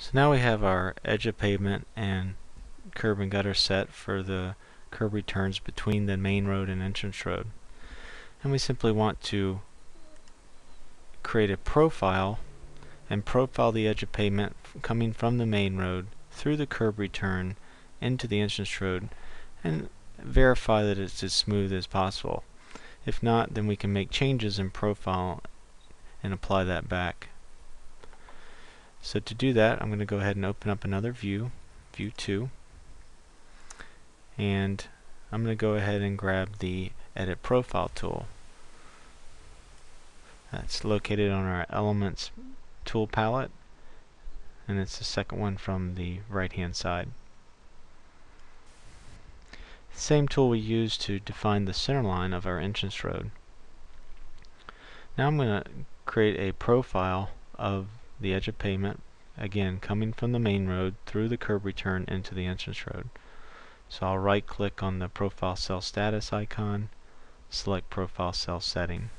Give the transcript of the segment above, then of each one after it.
So now we have our edge of pavement and curb and gutter set for the curb returns between the main road and entrance road. And we simply want to create a profile and profile the edge of pavement coming from the main road through the curb return into the entrance road and verify that it's as smooth as possible. If not, then we can make changes in profile and apply that back. So to do that, I'm going to go ahead and open up another view, view 2, and I'm going to go ahead and grab the edit profile tool. That's located on our elements tool palette, and it's the second one from the right hand side. Same tool we used to define the center line of our entrance road. Now I'm going to create a profile of the edge of pavement, again coming from the main road through the curb return into the entrance road. So I'll right click on the profile cell status icon, select profile cell setting,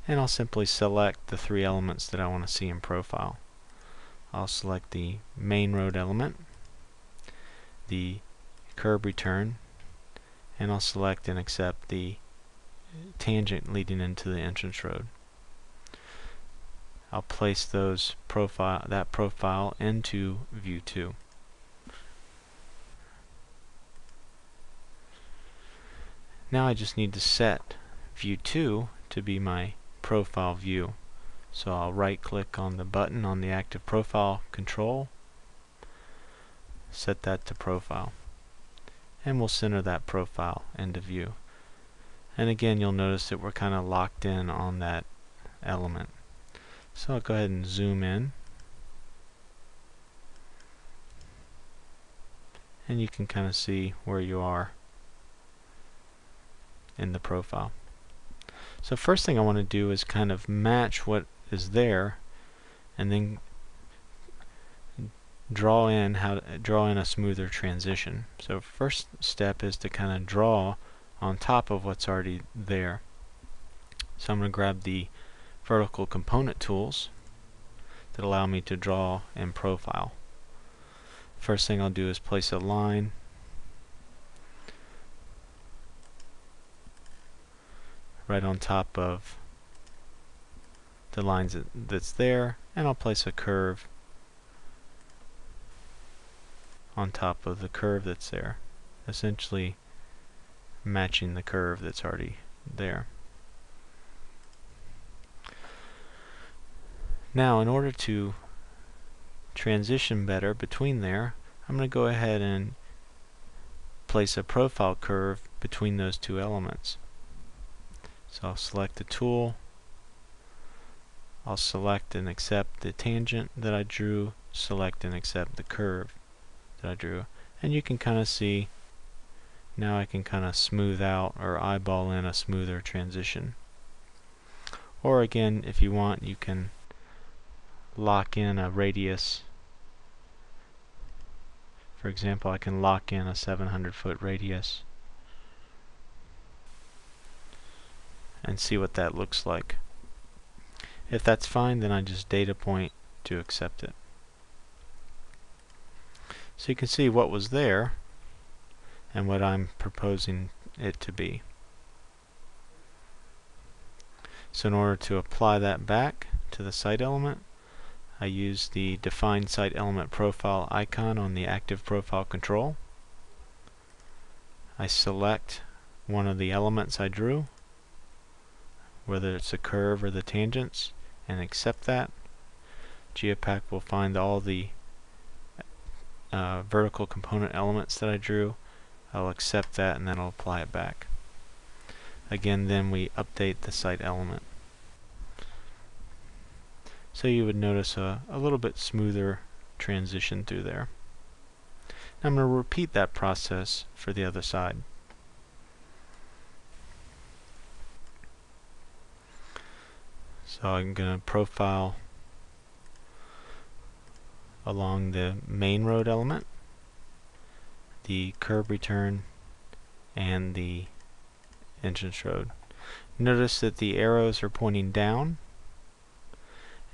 and I'll simply select the 3 elements that I want to see in profile. I'll select the main road element, the curb return, and I'll select and accept the tangent leading into the entrance road. I'll place that profile into view 2. Now I just need to set view 2 to be my profile view. So I'll right click on the button on the active profile control, set that to profile, and we'll center that profile into view. And again, you'll notice that we're kind of locked in on that element. So I'll go ahead and zoom in, and you can kind of see where you are in the profile. So first thing I want to do is kind of match what is there, and then draw in a smoother transition. So first step is to kind of draw on top of what's already there. So I'm going to grab the vertical component tools that allow me to draw and profile. First thing I'll do is place a line right on top of the lines that's there, and I'll place a curve on top of the curve that's there, essentially matching the curve that's already there. Now, in order to transition better between there, I'm going to go ahead and place a profile curve between those 2 elements. So I'll select the tool, I'll select and accept the tangent that I drew, select and accept the curve that I drew, and you can kind of see now I can kind of smooth out or eyeball in a smoother transition. Or again, if you want, you can lock in a radius. For example, I can lock in a 700-foot radius and see what that looks like. If that's fine, then I just data point to accept it. So you can see what was there and what I'm proposing it to be. So in order to apply that back to the site element, I use the Define Site Element Profile icon on the Active Profile control. I select one of the elements I drew, whether it's a curve or the tangents, and accept that. Geopack will find all the vertical component elements that I drew. I'll accept that, and then I'll apply it back. Again, then we update the site element. So you would notice a little bit smoother transition through there. Now I'm going to repeat that process for the other side. So I'm going to profile along the main road element, the curb return, and the entrance road. Notice that the arrows are pointing down,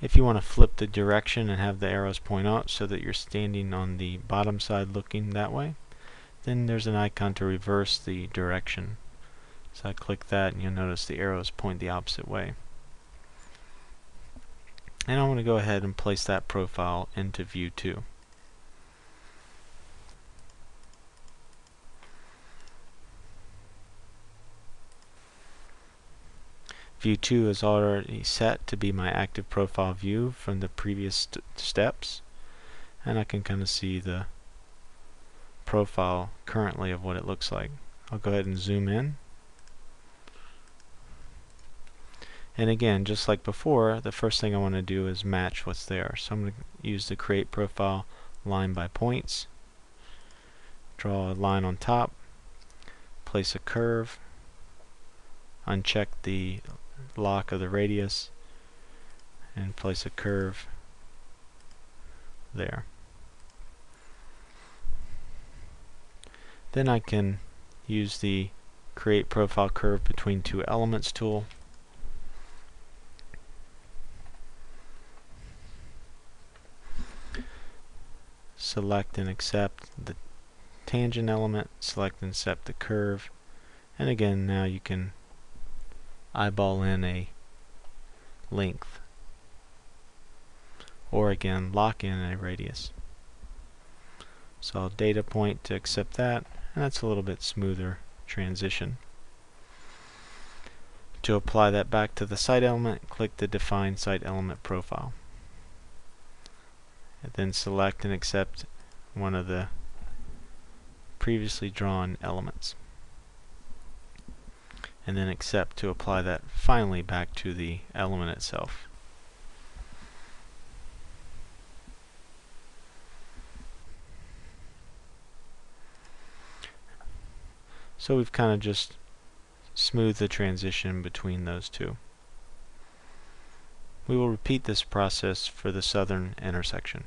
If you want to flip the direction and have the arrows point out so that you're standing on the bottom side looking that way, then there's an icon to reverse the direction. So I click that and you'll notice the arrows point the opposite way. And I want to go ahead and place that profile into View 2. View 2 is already set to be my active profile view from the previous steps, and I can kind of see the profile currently of what it looks like. I'll go ahead and zoom in. And again, just like before, the first thing I want to do is match what's there. So I'm going to use the Create Profile line by points, draw a line on top, place a curve, uncheck the lock of the radius, and place a curve there. Then I can use the Create Profile Curve Between Two Elements tool. Select and accept the tangent element, select and accept the curve, and again now you can eyeball in a length, or again lock in a radius. So I'll data point to accept that, and that's a little bit smoother transition. To apply that back to the site element, click the Define Site Element Profile. And then select and accept one of the previously drawn elements. And then accept to apply that finally back to the element itself. So we've kind of just smoothed the transition between those two. We will repeat this process for the southern intersection.